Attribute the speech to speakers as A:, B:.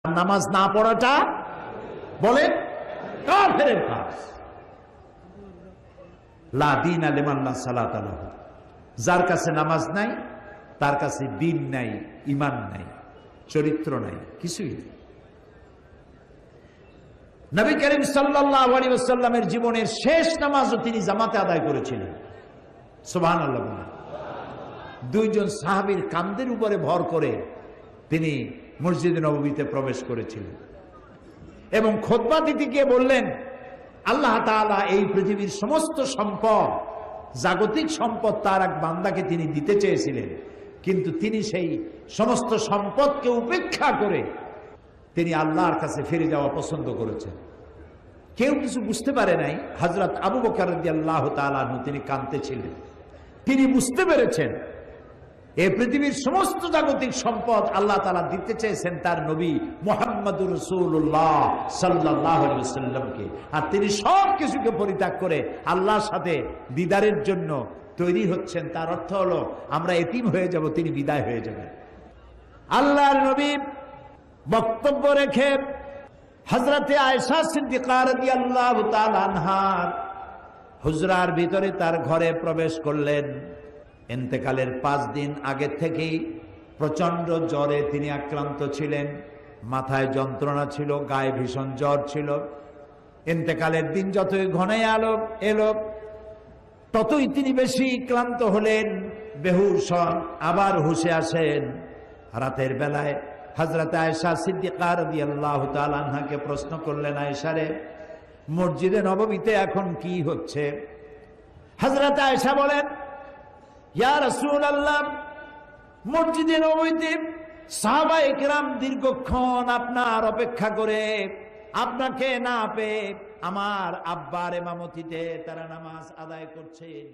A: নামাজ না পড়াটা বলেন কাফেরের কাজ। লা দীনা লিমান লা সালাতা লাহু, যার কাছে নামাজ নাই তার কাছে দ্বীন নাই, ঈমান নাই, চরিত্র নাই, কিছুই নেই। নবী করিম সাল্লাল্লাহু আলাইহি ওয়াসাল্লামের জীবনের শেষ নামাজও তিনি জামাতে আদায় করেছিলেন। সুবহানাল্লাহ। দুইজন সাহাবীর কাঁধের উপরে ভর করে তিনি মসজিদে নববীতে প্রবেশ করেছিলেন এবং খুতবা দিতে গিয়ে বললেন, আল্লাহ তাআলা এই পৃথিবীর সমস্ত সম্পদ, জাগতিক সম্পদ তার এক বান্দাকে তিনি দিতে চেয়েছিলেন, কিন্তু তিনি সেই সমস্ত সম্পদকে উপেক্ষা করে তিনি আল্লাহর কাছে ফিরে যাওয়া পছন্দ করেছেন। কেউ কিছু বুঝতে পারে নাই। হযরত আবু বকর রাদিয়াল্লাহু তাআলা আনহু তিনি কাঁদতেছিলেন। তিনি বুঝতে পেরেছেন এই পৃথিবীর সমস্ত জাগতিক সম্পদ আল্লাহ তাআলা দিতে চেয়েছেন তার নবী মুহাম্মদুর রাসূলুল্লাহ সাল্লাল্লাহু আলাইহি ওয়াসাল্লামকে, আর তিনি সব কিছুকে পরিত্যাগ করে আল্লাহর সাথে দিদারের জন্য তৈরি হচ্ছেন। তার অর্থ হলো আমরা এতিম হয়ে যাব, তিনি বিদায় হয়ে যাবেন। আল্লাহর নবী বক্তব্য রেখে হযরতে আয়েশা সিদ্দিকা রাদিয়াল্লাহু তাআলা আনহা হুজরার ভিতরে তার ঘরে প্রবেশ করলেন। ইন্তেকালের 5 দিন আগে থেকেই প্রচন্ড জ্বরে তিনি আক্রান্ত ছিলেন, মাথায় যন্ত্রণা ছিল, গায়ে ভীষণ জ্বর ছিল। ইন্তেকালের দিন যতই ঘনায় এলো ততই তিনি বেশি ক্লান্ত হলেন, বেহুশ হন, আবার হুঁশে আসেন। রাতের বেলায় হযরত আয়েশা সিদ্দিকা রাদিয়াল্লাহু তাআলা আনহাকে প্রশ্ন করলেন, আয়েশা রে, মসজিদে নববীতে এখন কি হচ্ছে? হযরত আয়েশা বলেন, ইয়া রাসূলুল্লাহ, মসজিদে নববীতে সাহাবায়ে কেরাম দীর্ঘক্ষণ আপনার অপেক্ষা করে আপনাকে না পেয়ে আমার আব্বার ইমামতিতে তারা নামাজ আদায় করছেন।